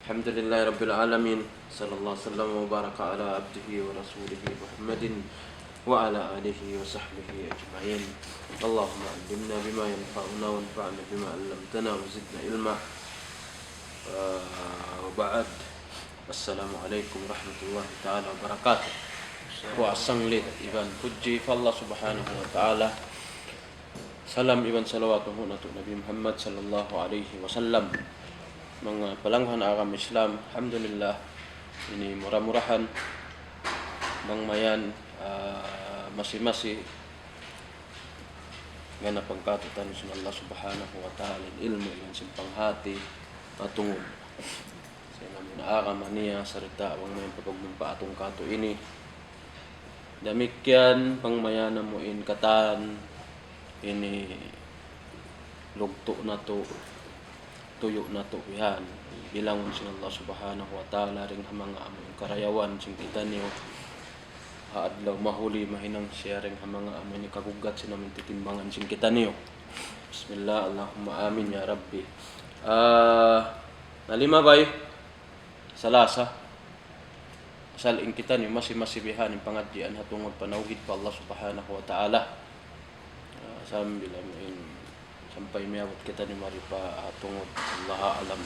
Alhamdulillahi Rabbil Alamin. Sallallahu sallam wa baraka ala abdihi wa rasulihi Muhammadin wa ala alihi wa sahbihi ajma'in. Allahumma allimna bima yanfa'una wa anfa'na bima 'allamtana wa zidna ilma. Wa ba'd. Assalamualaikum warahmatullahi ta'ala wabarakatuh. Wa asanglit iban puji fa Allah subhanahu wa ta'ala. Salam iban salawatuhu natu Nabi Muhammad sallallahu alaihi wasallam. Mga palanghan agam Islam, alhamdulillah ini murah-murahan mangmayan masih-masih ngana pagkatutan sa Allah subhanahu wa ta'ala ilmu yan simpang hati matungod sa namin agam aniya sarita wang may pagmumpa atong kato ini damikyan pangmayan mo in katan ini lugto na to tuyo na to yan bilang sa Allah subhanahu wa ta'ala ring mga among karayawan sing kita niyo adlaw mahuli mahinang siya ring mga among ni kagugat sa namin titimbangan sing kita niyo. Bismillah, Allahumma amin ya Rabbi. Nalima bay salasa asal ing kita niyo masih-masibihan ing pangadjian hatungod panawhid pa Allah subhanahu wa ta'ala. Sambil sampai miyawat kita ni maripa tungod Allah alam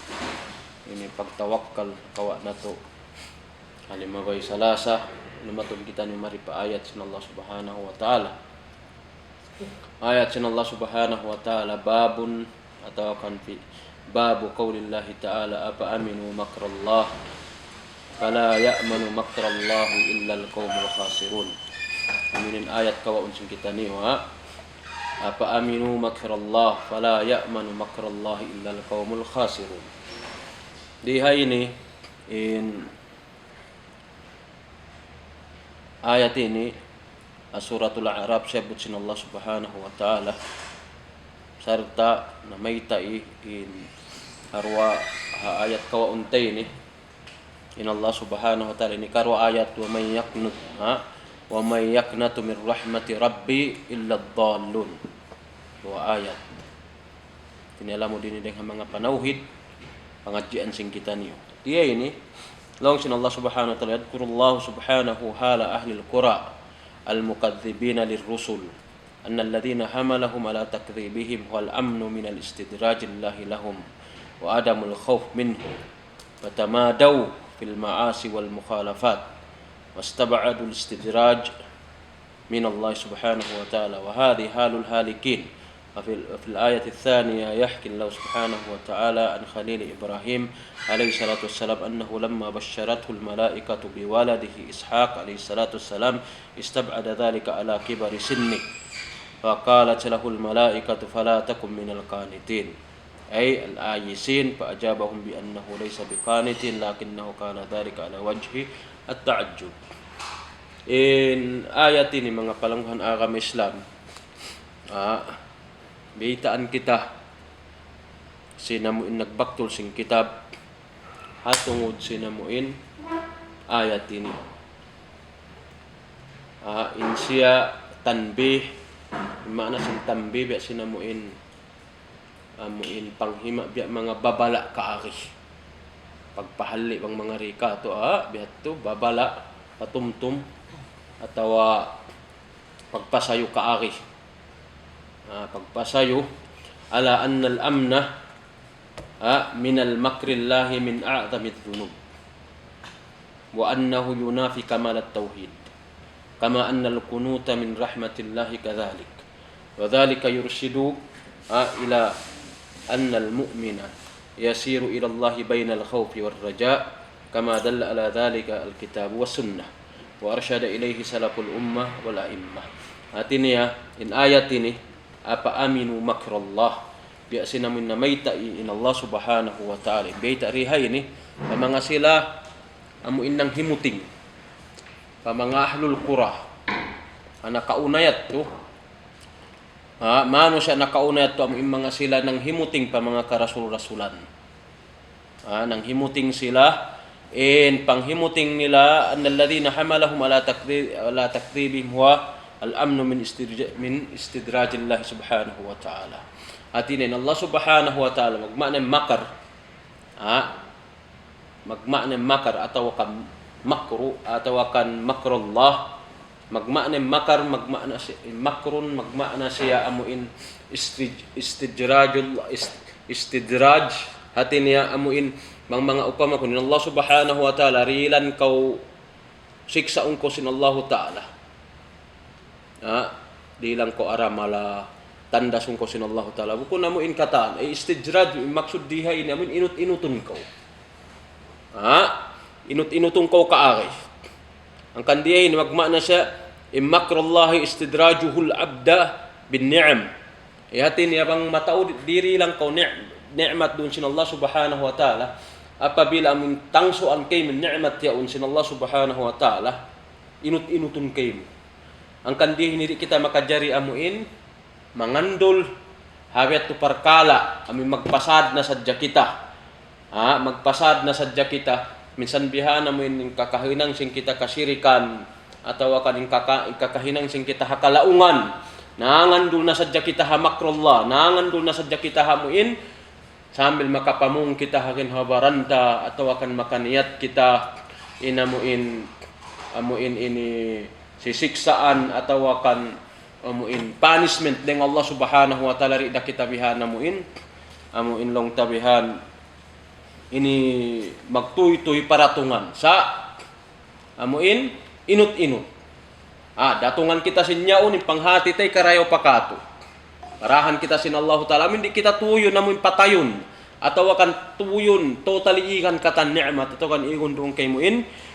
ini pagtawakkal kawa nato halimabay salasa lumatod kita ni maripa ayat sin Allah subhanahu wa ta'ala ayat sin Allah subhanahu wa ta'ala babun atau kan fi babu qaulillahi ta'ala apa aminu makrallah fala ya'manu makrallahi illa alqaumul khasirun aminin ayat kawa unsin kita ni apa aminu makrallah fala ya'manu makrallah illa alqaumul khasirun. Diha ini in ayat ini suratul A'raf sebut sin Allah subhanahu wa ta'ala serta namaitai in arwa ayat kawa untay ini in Allah subhanahu wa ta'ala ini karwa ayat wa may yaqnut wa may yaqnatu min rahmati rabbi illa ad-dallun. Dua ayat. Tinala mo din ang mga panawhid pangadjian sing kita niyo. Dia ini long sin Allah subhanahu wa ta'ala yadhkurullahu subhanahu hala ahli al-qura al-mukadzibina lirrusul anna alladhina hamalahum ala takdzibihim wal amnu min al-istidraj lillahi lahum wa adamul khawf minhu wa tamadaw fil ma'asi wal mukhalafat واستبعدوا الاستدراج من الله سبحانه وتعالى وهذه حال الهالكين. وفي الآية الثانية يحكي الله سبحانه وتعالى عن خليل إبراهيم عليه الصلاة والسلام أنه لما بشرته الملائكة بولده إسحاق عليه الصلاة والسلام استبعد ذلك على كبر سنه فقالت له الملائكة فلا تكن من القانتين أي الآيسين فأجابهم بأنه ليس بقانت لكنه كان ذلك على وجه at-ta'ajjub. In ayat ini mga palanghan agam Islam biitaan kita sinamuin nagbaktol sing kitab hatungod sinamuin ayat ini in siya tanbih mana sing tanbih biya sinamuin amuin panghima biya mga babala kaari pagpahali bang mga rika to bihat to babala patumtum atau pagpasayo kaari pagpasayo ala anna al-amna min al-makrillahi min a'zami adh-dhunub wa annahu yunafi kamal at-tauhid kama anna al-qunuta min rahmatillahi kadhalik wa dhalika yurshidu ila anna al-mu'mina يسير إلى الله بين الخوف والرجاء كما دل على ذلك الكتاب والسنة وأرشد إليه سلف الأمة والأئمة. Artinya in ayat ini apa aminu makrallah biasina min namaita in Allah subhanahu wa ta'ala baita riha ini pamanga sila amu indang himuting pamanga ahlul qura ana kaunayat to mano siya nakaunayat to ang mga sila nang himuting pa mga karasul-rasulan. Nang himuting sila in panghimuting nila annalladhina hamalahum ala takdhibihim wa al-amnu min istidrajillah subhanahu wa ta'ala. At inin Allah subhanahu wa ta'ala magmana makar magma'na makar atau kan makru atau kan makrullah. Magma'na makar, magma'na makrun, magma'na siya amuin istidraj hatin niya amuin mga upama kun Allah subhanahu wa ta'ala rilan kau siksa ko sin Allah ta'ala. Di lang ko aramala tanda ko sin Allah ta'ala. Bukun amuin kataan istidraj maksud diha ini amuin inut-inutun kau. Inut-inutun kau kaari. Ang kandiya ini magma'na siya makrallahi istidrajuhul abda bin ni'am. Hatin niya bang matao diri lang kau ni'mat dun sin Allah subhanahu wa ta'ala. Apabila amin tangsuan kayo min ni'mat yaun sin Allah subhanahu wa ta'ala, inut-inutun kayo. Ang kandihin hindi kita makajari amuin, mangandol, habit to parkala, amin magpasad na sadya kita. Magpasad na sadya kita, minsan bihan amuin yung kakahinang sing kita kasirikan, atau akan yung kakahinang sing kita hakalaungan, nangandol na sadya kita hamakrullah, nangandol na sadya kita hamuin, sambil makapamung kita hakin habaranta atau akan makaniyat kita amuin ini sisiksaan atau akan amuin punishment dengan Allah subhanahu wa ta'ala rida kita bihan amuin long tabihan ini magtuy-tuy paratungan sa amuin inut-inut. Datungan kita sinyaon panghati tay karayo pakato. Parahan kita sin Allah ta'ala, hindi kita tuyon namun patayon. Atau akan tuyon, totally ikan kata ni'mat. Atau kan ikan doon kay mo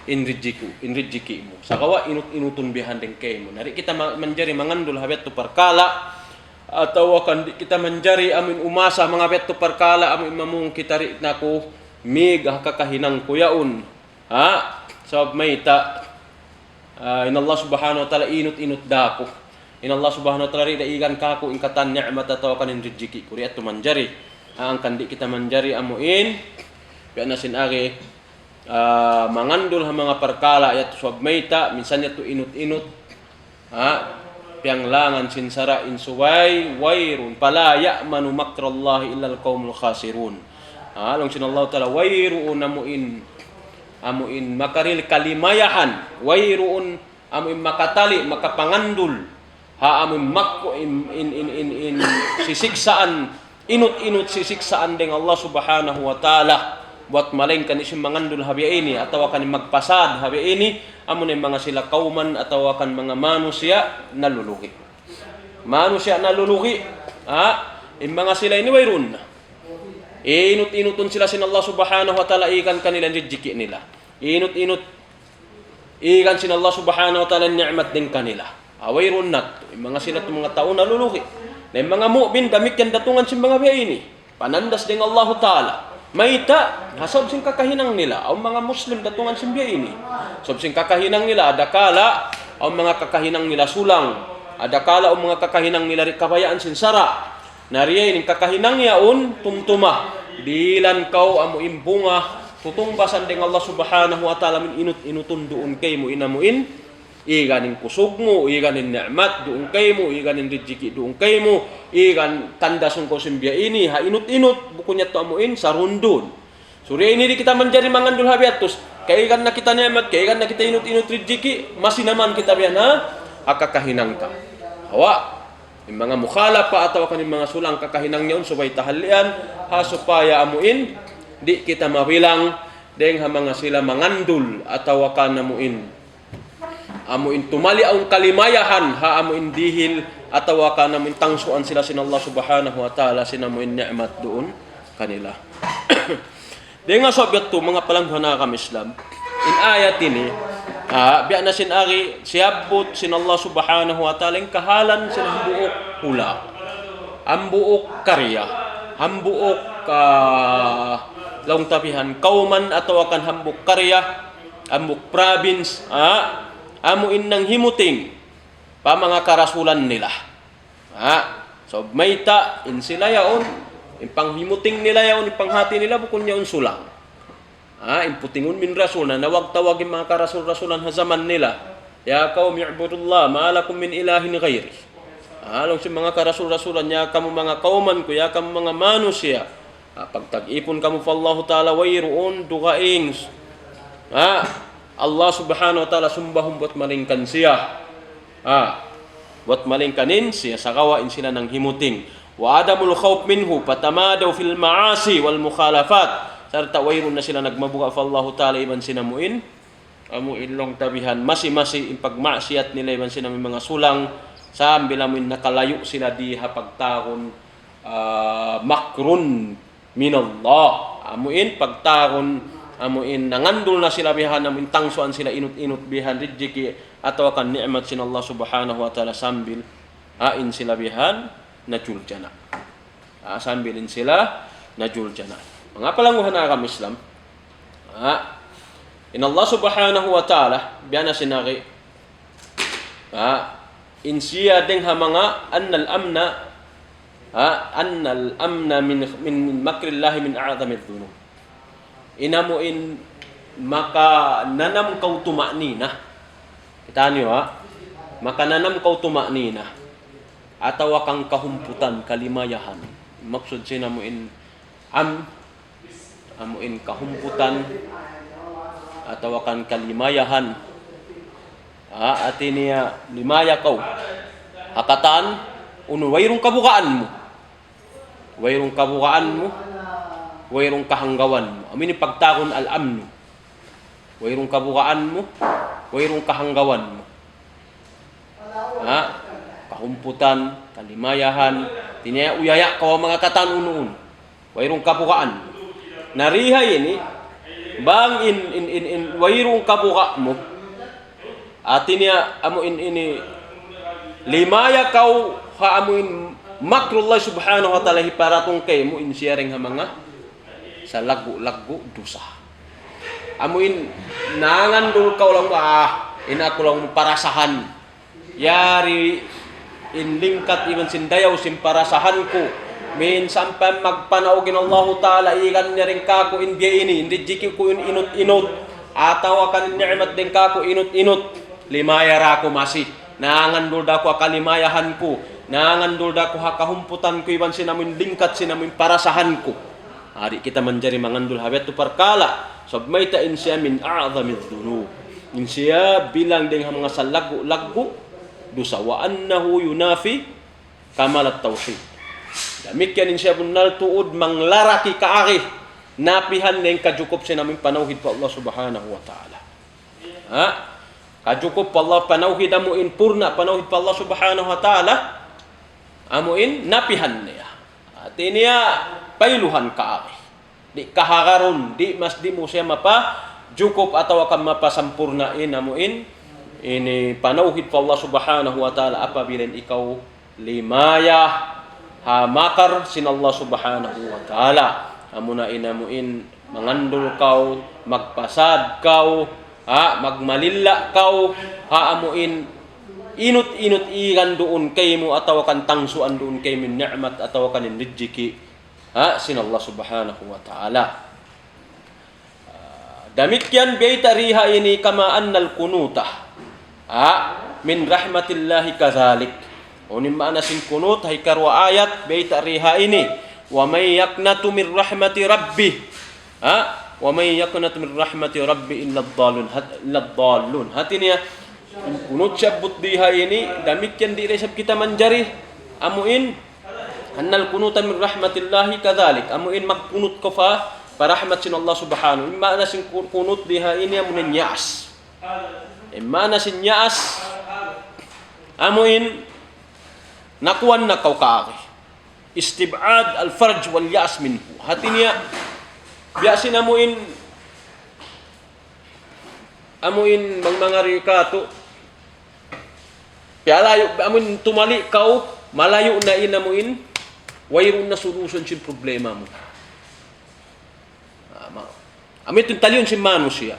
inrijiki mo. Sakawa inut-inutun bihan din kay mo. Nari kita manjari mangandul habet to parkala. Atau akan kita manjari amin umasa mga habet to parkala. Amin mamung kita rin nako mig kakahinang kuyaon. So may in Allah subhanahu wa ta'ala inut-inut dako. In Allah subhanahu wa ta'ala rida igan kako ingkatan ni'mat atau kanin rijiki kuri at manjari ang kandi kita manjari amuin biya nasin agi mangandul ha mga parkala yat swab mayta minsan yato inut-inut piang langan sinsara insuway wayrun pala ya'manu makrallahi illal qaumul khasirun. Long sin Allah ta'ala wayrun amuin makaril kalimayahan wayrun amuin makatali makapangandul amin makko in sisiksaan inut-inut sisiksaan deng Allah subhanahu wa ta'ala buat malengkan isim mangandul habi ini atau akan magpasad habi ini amun mga sila kauman atau akan mga manusia naluluhi mga sila ini wayrun inut-inutun sila sin Allah subhanahu wa ta'ala ikan kanilang rijiki nila inut-inut ikan sin Allah subhanahu wa ta'ala ni'mat din kanila awayrun nat mga sila mga tao naluluhi na mga mu'min damit yan datungan sin mga biya ini panandas ding Allah ta'ala mayta hasob sin kakahinang nila ang mga Muslim datungan sin biya ini sob sin kakahinang nila adakala ang mga kakahinang nila sulang adakala ang mga kakahinang nila kabayaan sin sara nariya ini kakahinang yaon tumtuma dilan kau amu imbunga tutungbasan ding Allah subhanahu wa ta'ala min inut-inutun doon kay mo inamuin iganin kusog mo, iganin ni'mat doon kay mo, iganin rijiki doon kay mo, igan tanda sung ko simbiya ini, ha inut-inut, bukunya to amuin, sarundun. Surya ini di kita menjadi mangandul habiatus, kaya igan na kita ni'mat, kaya igan na kita inut-inut rijiki, masih naman kita biya na, akakahinang ka. Hawa, yung mga mukhala pa ataw kan yung mga sulang kakahinang niyon, subay tahalian, ha supaya amuin, di kita mabilang, deng ha mga sila mangandul, ataw ka namuin, amuin tumali ang kalimayahan ha amuin dihil atawa ka namin tangsuan sila sin Allah subhanahu wa ta'ala sinamuin ni'mat doon kanila. Di nga sabiat to mga palanghan na kami Islam in ayat ini biya na sin ari siyabot sin Allah subhanahu wa ta'ala yung kahalan sin ang buok hula ang buok karya ang buok laong tabihan kauman atawa kan hambuk karya hambuk province amuin ng himuting pa mga karasulan nila. So mayta in sila yaon, in panghimuting nila yaon, in panghati nila bukon yaon sulang. In putingon min rasul na nawag tawagin mga karasul-rasulan sa zaman nila. Ya kaum i'budullah ma lakum min ilahin ghairi. Along si mga karasul-rasulan ya kamu mga kauman ko, ya kamu mga manusia. Pagtag-ipon kamu pa Allah Ta'ala wayroon dugaing. Allah Subhanahu wa Ta'ala sumbahum buat malingkan siya. Buat malingkanin siya sa kawain sila ng himuting. Wa adamul khawf minhu patamadaw fil ma'asi wal mukhalafat. Sarta wayroon na sila nagmabuka pa Allah Ta'ala iban sinamuin. Amo ilong tabihan masi-masi in pagmaksiyat nila iban sila may mga sulang sambil amin nakalayo sila di hapagtaron makrun minallah. Amuin pagtaron amuin nangandul na sila bihan amuin tangsuan sila inut-inut bihan rijiki atau akan nikmat sin Allah Subhanahu wa Ta'ala sambil in sila bihan najul jana. Sambilin sila najul jana. Mga palanguhan na kami Islam. In Allah Subhanahu wa Ta'ala biyana sinari in siya ding mga annal amna min makrillahi min a'zamid dhunub. Inamuin maka nanam kau tumaknina. Kita niyo maka nanam kau tumaknina atau kang kahumputan kalimayahan. Maksud sinamuin amuin kahumputan atau kan kalimayahan. Atinya limaya kau hakatan wayrong kabukaan mo. Wayrong kabukaan mo, wayrong kahanggawan mo. Amin pagtakon al-amnu. Wayrong kabukaan mo, wayrong kahanggawan mo. Kahumputan, kalimayahan, tinaya uyaya kau mga katanunoon. Wayrong kabukaan. Narihay ini bang in wayrong kabuka mo. Atinya amo ini limaya kau amuin makrullah Subhanahu wa Ta'ala hiparatong kay mo in sharing ha mga sa lagu-lagu dosa. Amuin nangandul kau lang ina ko lang parasahan. Yari in lingkat iban sindayaw sim parasahan ko. Min sampai magpanaugin Allah Ta'ala ikan niya rin kako in biya ini. Hindi jiki ko in inut-inut. Ataw akan ni'mat din kako inut-inut. Limaya ra ko masih. Nangandul da ko kalimayahan ko. Nangandul da ko hakahumputan ko iban sinamin lingkat sinamin parasahan ko. Hari kita menjadi mangandul habet tu perkala. Sabmaita insya min a'zamid dhunub. Insya bilang dengan mga sa lagu-lagu dosa wa annahu yunafi kamalat tauhid. Demikian insya bunal tuud manglaraki kaarih napihan ng kajukup sinamin panauhid pa Allah Subhanahu wa Ta'ala. Kajukup pa Allah panauhid amuin purna panauhid pa Allah Subhanahu wa Ta'ala amuin napihan niya. At iniya pailuhan kaarih. Di kahagaron, di mas di mo siya mapa jukup atau akan mapasampurnain amuin ini panauhid pa Allah Subhanahu wa Ta'ala apabila ikaw limaya hamakar sin Allah Subhanahu wa Ta'ala. Amuna inamuin mangandul kau, magpasad kau, magmalilla kau, amuin inut-inut ikan doon kay mo atau kan tangsuan doon kay min ni'mat atau kan rijiki sin Allah Subhanahu wa Ta'ala. Demikian baita riha ini kama annal kunutah min rahmatillahi kadzalik. Unin mana sin kunut hay karwa ayat baita riha ini wa may yaqnatu min rahmati rabbih wa may yaqnatu min rahmati rabbi illa dhallun. Hatinya kunut syabut diha ini demikian di resep kita menjari amuin annal kunuta min rahmatillahi kadzalik. Amuin magkunut ko fa parahmat sin Allah Subhanahu. Imma na sin kunut diha ini amunin yas. Imma na sin yas amuin nakuan na kau kaari. Istib'ad al-farj wal yas minhu. Hatinya biasin amuin mga rikato. Pialayo amuin tumali kau malayo na inamuin wayron na solusyon sin problema mo. Amit yung taliyon si Manu siya.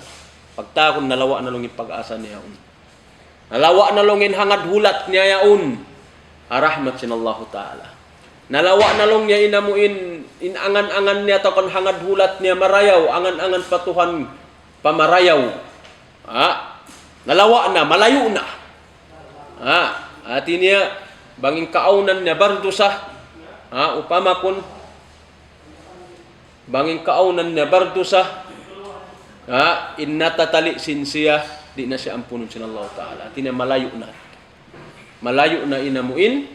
Pagtakon nalawa na lungin pag-asa niya. Nalawa na lungin hangad hulat niya yaon. Rahmat sin Allah Ta'ala. Nalawa na long niya inamuin inangan-angan niya to kan hangad hulat niya marayaw. Angan-angan patuhan pamarayaw. Nalawa na, malayo na. Ati niya banging kaunan niya bardusah. Upama kun banging kaunan niya bardusa, innatatali sinsiya, di na siya ampunon sin Allah Ta'ala. Tina malayo na inamuin,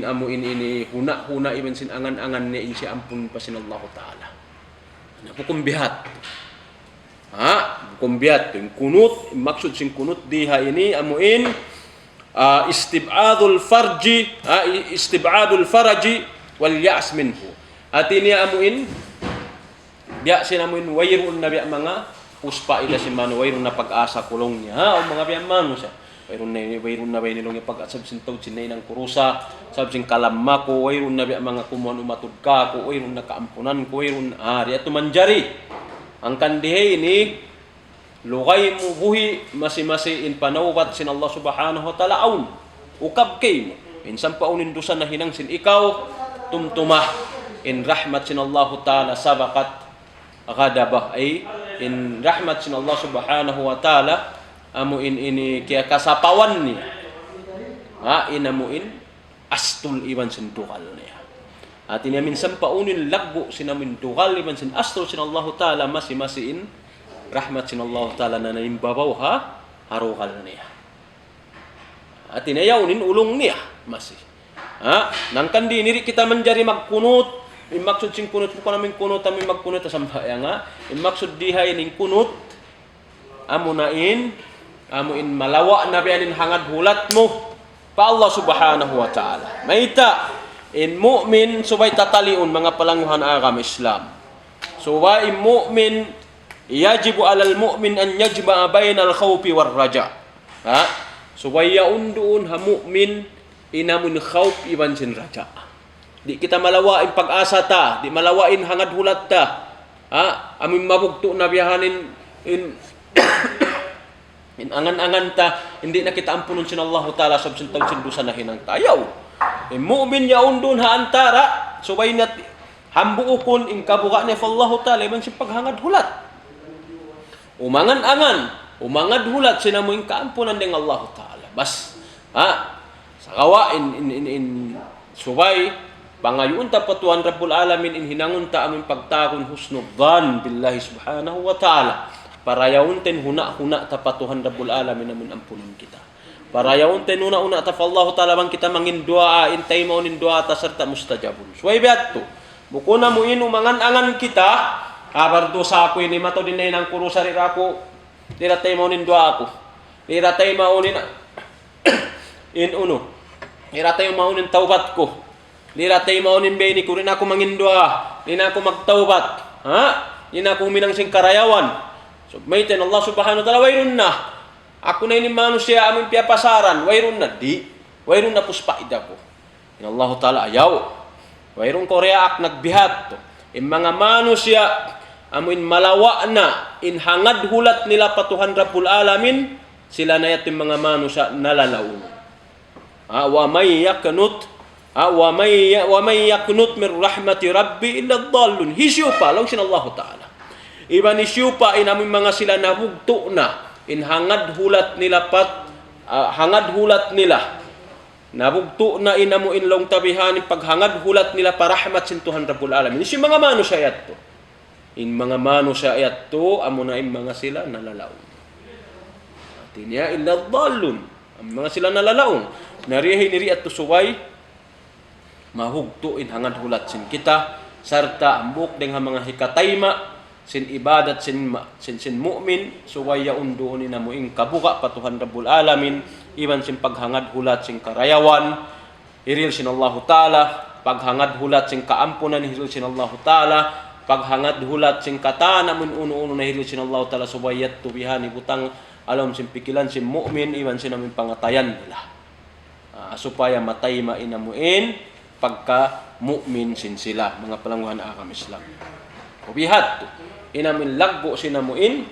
amuin ini huna iban sin angan-angan niya in siya ampun pa sin Allah Ta'ala. Napukumbihat. Bukumbihat. Yung kunut, maksud sin kunut diha ini amuin, istib'adul faraji wal ya'as minhu. At ini amuin, biya sinamuin wayrun na biya mga uspa ila si mano, wayrun na pag-asa kulong niya. O mga biya mano siya. Wayrun na biya nilong yung pag-asab sintaw sinay ng kurusa, sab sin kalamma ko, wayrun na biya mga kumuhan umatod ka ko, wayrun na kaampunan ko, wayrun ari at tumanjari. Ang kandihe ini, lugay mo buhi, masi-masi in panawat sin Allah subhanahu wa ta'ala aun. Ukab kay mo. Insan pa unin dusan na hinang sin ikaw, tumtumah. In rahmat sin Allah Ta'ala sabakat ghadabah ay in rahmat sin Allah subhanahu wa ta'ala amuin ini kaya kasapawan niya inamuin astul iban sin dugal niya at ini minsan paunin lagbo sinamin dugal iban sin astul sin Allah Ta'ala masi-masiin rahmat sin Allah Ta'ala na naimbabaw harugal niya at inayaunin ulong niya masih nang kandi niri kita menjadi magkunut. Imaksud sing kunut ko namin kunut kami magkunut samaya nga. Imaksud dihay ning kunut amuin malawa na biyanin hangad hulat mo pa Allah subhanahu wa ta'ala. Maita in mu'min subay tataliun mga palanguhan agam Islam. Subay mu'min yajibu alal mu'min an yajma'a bainal khawfi war raja. Subay yaunduun ha mu'min inamun khawf iban sin raja. Di kita malawain pag-asa ta, di malawain hangad hulat ta. Amin mabugto na biyahanin in angan-angan ta, hindi na kita ampunon sin Allah Ta'ala sab sin taw sin dusa na hinang tayaw. Mu'min yaun dun ha antara, subay na hambuukon in kabuka ni Allah Ta'ala iban sin paghangad hulat. Umangad hulat sina mo in kaampunan ning Allah Ta'ala. Bas sa kawain in subay pangayon ta patuan Rabbul Alamin in hinangon ta aming pagtakon husnudhan billahi subhanahu wa ta'ala. Para yaunten huna-huna ta patuhan Rabbul Alamin namin ampunin kita. Para yaunten huna-huna ta Allah Ta'ala bang kita mangin doa intay maunin doa ta serta mustajabun. Suway beato. Buko na mo mangan-angan kita. Habar dosa ako ini mato din na ng kurusari ako. Diratay maunin doa ako. Diratay maunin Diratay maunin taubat ko. Diratay maunin beni ko rin ako mangindua, rin ako magtaubat, rin ako minang sing karayawan. So mayten Allah subhanahu wa ta'ala wayrun na. Ako na ini manusia aming piapasaran, wayrun na wayrun na puspaida ko. In Allah ta'ala ayaw. Wayrun ko reak nagbihat to. In mga manusia amin malawa na in hangad hulat nila patuhan Rabbul Alamin, sila na yatim mga manusia nalalaun. Wa may yaknut min rahmati rabbi illa dhallun. Hisyupa lang sin Allah Ta'ala. Iban hisyupa in aming mga sila nabugto na in hangad hulat nila nabugto na inamu in long tabihan in paghangad hulat nila parahmat sin Tuhan Rabbul Alamin. Isi mga manusia ayat to. In mga manusia ayat to amo na in mga sila nalalaon. Atinya illa dhallun. Ang mga sila nalalaon. Narihi at tusuway mahugto in hangad hulat sin kita sarta ambuk deng mga hikatayma sin ibadat sin mu'min suwaya unduhon ni namuing kabuka patuhan Rabbul Alamin iban sin paghangad hulat sin karayawan hiril sin Allah Ta'ala paghangad hulat sin kaampunan hiril sin Allah Ta'ala paghangad hulat sin katana mun uno-uno na hiril sin Allah Ta'ala suwayat tubihani butang alam sin pikilan sin mu'min iban sin namin pangatayan nila supaya matayma inamuin pagka mu'min sin sila mga palanguhan akam Islam. Ubihat inamin lagbo sinamuin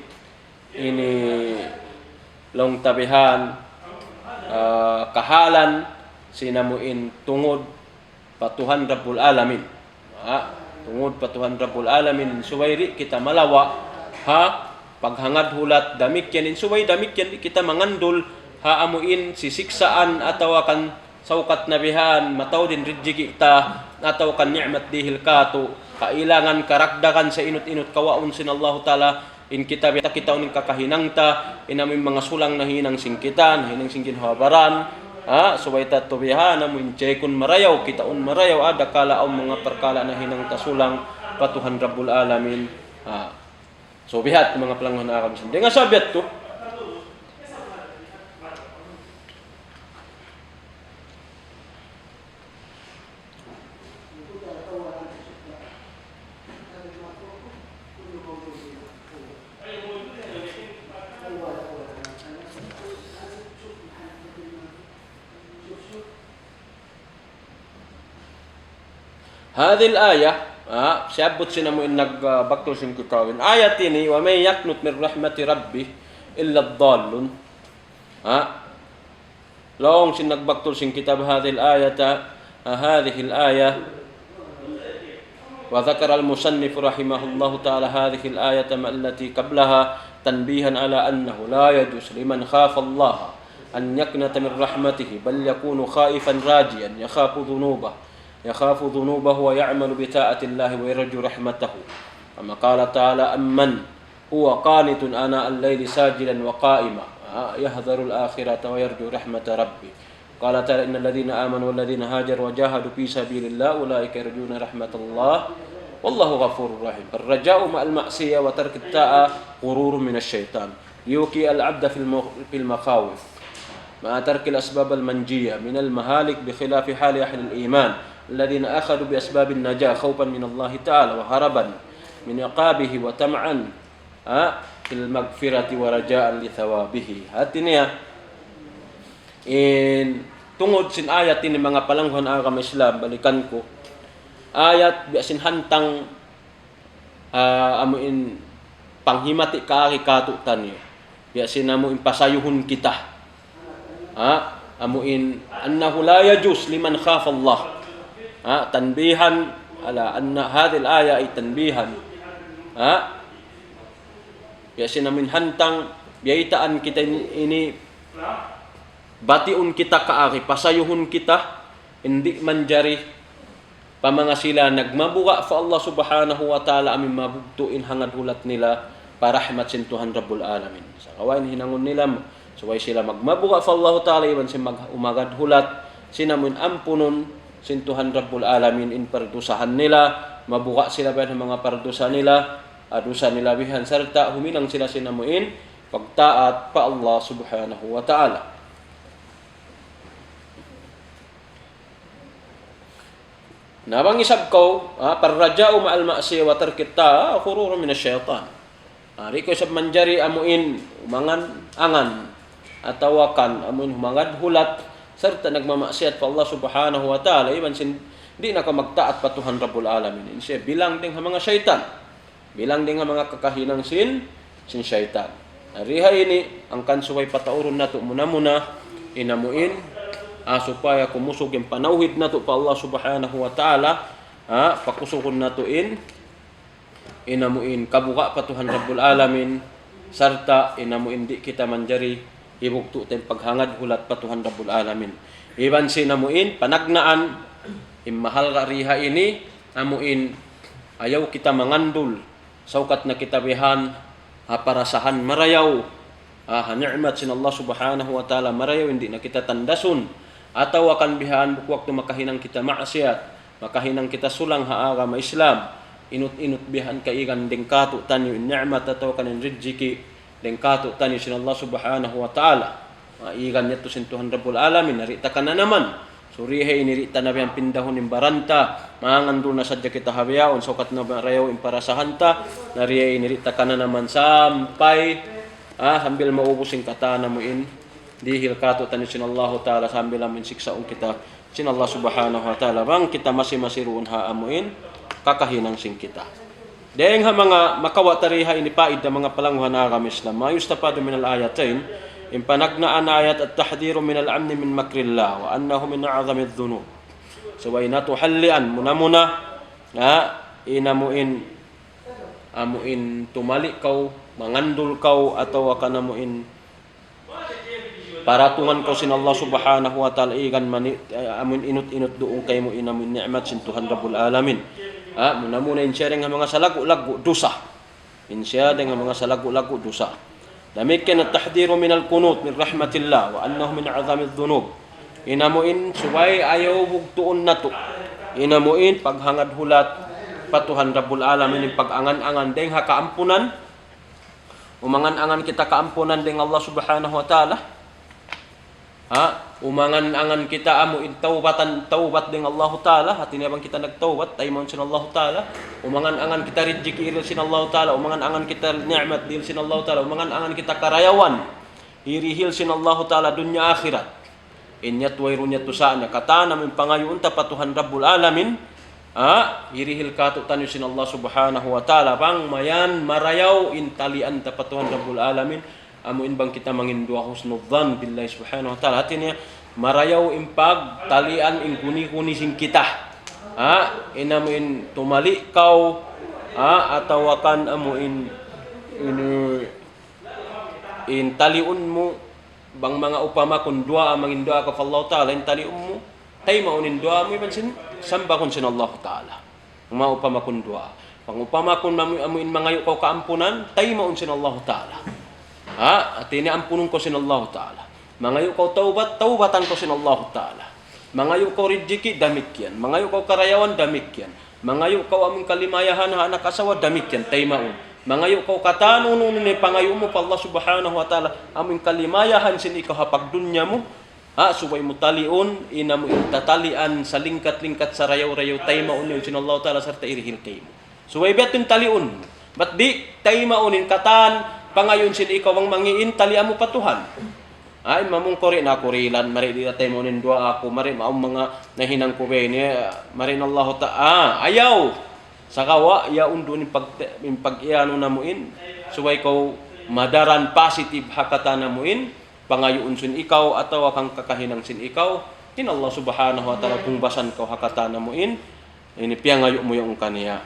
ini long tabihan kahalan sinamuin tungod patuhan Rabbul Alamin. Tungod patuhan Rabbul Alamin suwayri kita malawa paghangad hulat damikyan in suway damikyan kita mangandol amuin sisiksaan ataw akan saukat nabihan mataw din ridjigi ta atau kan ni'mat dihil kato kailangan karagdagan sa inut-inut kawaon sin Allah Ta'ala in kita uning kakahinang ta inamin mga sulang na hinang singkitan hinang singkin hawabaran subay tatubihan na mo inchekun marayaw kitaon marayaw ada kala ang mga perkala na hinang tasulang patuhan Rabbul Alamin so bihat mga pelanggan na akam sindi nga sabiat to hadil ayah siabot sina mo in nagbakto sin kitawin ayat ini wa may yaknut min rahmati rabbih illa ad-dallun laong sin nagbakto sin kitab hadil ayata hadhihi al-ayah wa dhakara al-musannif rahimahullahu ta'ala hadhihi al-ayata ma allati qablaha tanbihan ala annahu la yajuz liman khafa Allah an yaknata min rahmatihi bal yakunu khaifan rajiyan yakhafu dhunubahu wa ya'malu bi ta'ati Allah wa yarju rahmatahu kama qala ta'ala amman huwa qanitun ana al-layli sajidan wa qa'ima yahdharu al-akhirata wa yarju rahmata rabbih qala ta'ala innal ladhina amanu wal ladhina hajaru wa jahadu fi sabilillah ulaika yarjuna rahmatallah wallahu ghafurur rahim ar-raja'u ma'al ma'siyah wa tarku at-ta'a ghururun min asy-syaitan yuqi al-'abda fil makhawif ma'a tarki al-asbab al-manjiyah min al-mahalik bi khilafi hali ahli al-iman الذين أخذوا بأسباب النجاة خوفا من الله تعالى وهربا من عقابه وطمعا في المغفرة ورجاء لثوابه. Artinya tungod sin ayat ini mga palangguhan agama Islam balikan ko ayat biasin hantang amuin panghimati kaari katutan niyo biasin amuin pasayuhun kita amuin annahu la yajuz liman khafa Allah tanbihan ala anna hadhihi al-aya ay tanbihan biasin namin hantang biyaitaan kita ini batiun kita kaari pasayuhun kita hindi manjari pamangasila nagmabuka fa Allah subhanahu wa ta'ala amin mabugtuin hangad hulat nila parahmat sin Tuhan Rabbul Alamin sa kawain hinangon nila suway sila magmabuka fa Allah ta'ala iban sin umagad hulat sinamun ampunon sin Tuhan Rabbul Alamin in pardusahan nila mabuka sila ba ng mga pardusa nila adusa nila bihan serta huminang sila sinamuin pagtaat pa Allah subhanahu wa ta'ala nabang isab ko parraja'u ma'al ma'siyah wa tarkit ta'a khururun min asy-syaitan ari ko isab manjari amuin umangan angan atawakan amuin humangad hulat serta nagmamaksiyat pa Allah subhanahu wa ta'ala iban sin di na ka magtaat pa Tuhan Rabbul Alamin siya bilang ding mga syaitan bilang ding mga kakahinang sin syaitan ariha ini ang kansuway patauron nato muna inamuin supaya kumusog yung panawhid nato pa Allah subhanahu wa ta'ala pakusukon nato inamuin kabuka pa Tuhan Rabbul Alamin serta inamuin di kita manjari ibugto tayong paghangad hulat pa Tuhan Rabbul Alamin. Iban sinamuin, panagnaan, imahal ka riha ini, amuin, ayaw kita mangandul, saukat na kita bihan, parasahan marayaw, ni'mat sin Allah subhanahu wa ta'ala marayaw, hindi na kita tandasun, ataw akan bihan, bukwak to makahinang kita maasiyat, makahinang kita sulang haagama Islam, inut-inut bihan kaigan dengkatu tanyo, ni'mat ataw kanin rijiki, dengkato tani sin Allah subhanahu wa ta'ala igan nito sin Tuhan Rabbul Alamin narita ka na naman surihe inirita na biyang pindahon ng baranta mangandul na sadya kita habiyaon sukat na rayaw imparasahanta narihe inirita ka na naman sampai sambil maubos yung katana mo dihil kato tani sin Allah ta'ala sambil amin siksaon kita sin Allah subhanahu wa ta'ala bang kita masiruun haamuin kakahinang sing kita dahil mga makawatariha inipaid na mga palangguhan na agam Islam, mayus tapado min al-ayatain, impanagnaan ayat at tahdiru min al-amni min makrillah, wa annahu min a'zamid dhunub. So, ay natuhallian, muna, inamuin, amuin tumali kaw, mangandul kaw, ataw ka namuin, paratungan ko sin Allah subhanahu wa ta'ala ikan mani amun inut-inut doon kay mo inamun ni'mat sin Tuhan Rabbul Alamin. Muna insya nga mga salagu-lagu dosa. Insya nga mga salagu-lagu dosa. Damikian at-tahdiru min al-qunut min rahmatillah wa annahu min azami dhunub. Inamuin suway ayaw bugtuon nato. Inamuin paghangad hulat patuhan Rabbul Alamin pag-angan-angan deng hakaampunan. Umangan-angan kita kaampunan deng Allah subhanahu wa ta'ala. Umangan-angan kita amuin taubat deng Allah ta'ala. Hati niya bang kita nagtaubat tayo man sin Allah ta'ala. Umangan-angan kita rizki iril sin Allah ta'ala. Umangan-angan kita ni'mat dil sin Allah ta'ala. Umangan-angan kita karayawan irihil sin Allah ta'ala dunya akhirat. Inyat wayrunyat tusanya kata namin pangayun tapatuhan Rabbul Alamin. Irihil katu tanyo sin Allah subhanahu wa ta'ala bang mayan marayaw intalian tapatuhan Rabbul Alamin. Amuin bang kita mangindua husnudzan billahi subhanahu wa ta'ala. Hatinya marayaw impag talian ingkuni-kuni sing kita. Inamuin tumali kau atau akan amuin in taliun mo bang mga upama kun dua mangindua ka Allah ta'ala in taliun mo tay maunin dua mo iban sin samba kun sin Allah ta'ala. Mga upama kun dua. Pang upama kun amuin mangayo kau kaampunan tay maun sin Allah ta'ala. At ini ampunon ko sin Allah ta'ala. Mangayo kau taubatan ko sin Allah ta'ala. Mangayo kau rizki damikyan. Mangayo kau karayawan damikyan. Mangayo kau aming kalimayahan anak asawa damikyan taymaun. Mangayo kau katanunon ni pangayo mo pa Allah subhanahu wa ta'ala aming kalimayahan sin ikaw hapag dunya mo. Subay mo taliun ina mo tatalian sa lingkat-lingkat sa rayaw-rayaw taymaun yun sin Allah ta'ala sarta irihil kayo mo. Subay betun taliun. Ba't di taymaunin katan pangayon sin ikaw ang mangiin talian mo patuhan. Ay mamong kori na kurilan mari di tay mo nin dua ako mari maong mga nahinang ko ni mari Allah ta ayaw sa kawa ya undo ni pag iano na muin suway ko madaran positive hakata na muin pangayon sin ikaw ataw kang kakahinang sin ikaw in Allah subhanahu wa ta'ala kung basan ko hakata na muin ini piangayo mo yung kaniya.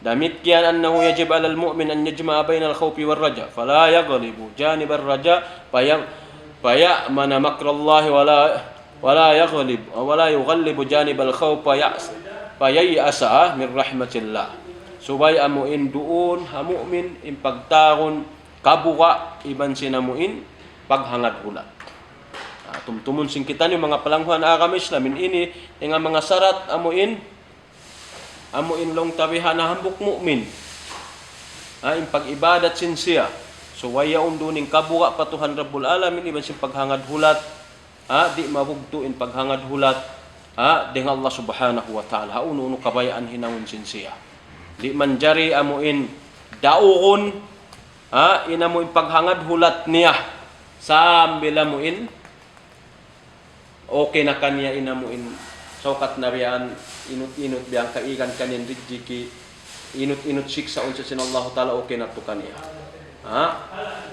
Demikian annahu yajib 'alal mu'min an yajma'a bainal khawfi war raja fala yaghlibu janibal raja fayamana makrallahi wala yaghlib wala yughallibu janibal khawf fayayasa min rahmatillah. Subay amuin duun ha mu'min impagtaron kabuka iban sinamuin paghangad hulat. Tumtumun sing kita ni mga palanghuan agama Islamin ini nga mga sarat amuin long tabihan na hambuk mu'min. Impag ibadat sinsiya. So waya unduning kabuka patuhan Rabbul Alamin iban sin paghangad hulat. Di mabugtuin paghangad hulat. Dengan Allah subhanahu wa ta'ala. Uno kabayaan hinangon sinsiya. Di manjari amuin dauon. Inamuin paghangad hulat niya. Sambil amuin. Okay na kanya inamuin. Sokat na riyan, inut-inut biyang kaigan kanin rizki, inut-inut siksa unsa sin Allah ta'ala okay na to kaniya.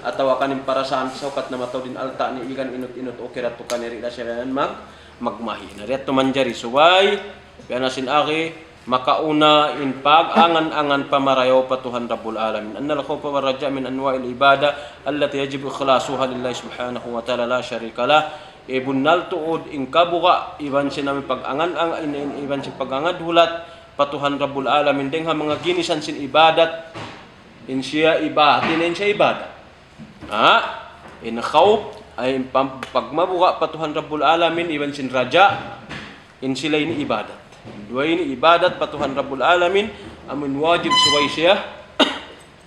Atawa kanin parasaan sokat na mataw din alta ni igan inut-inut okay na to kaniya rin siya magmahi. Nariyat to manjari suway, pianasin aki, makauna in pag-angan-angan pamarayaw patuhan Rabbul Alamin. Annal khawfa war raja min anwa'il ibada allati yajibu ikhlasuha lillahi subhanahu wa ta'ala la syarika lah. Ibunal tuod ing kabuka iban sinami pag-angan iban sin pag-angad hulat patuhan Rabbul Alamin deng ha mga ginisan sin ibadat in siya ibadat in siya ibadat. In khawf ay pagmabuka patuhan Rabbul Alamin iban sin raja in sila ini ibadat. Dua ini ibadat patuhan Rabbul Alamin amun wajib suway siya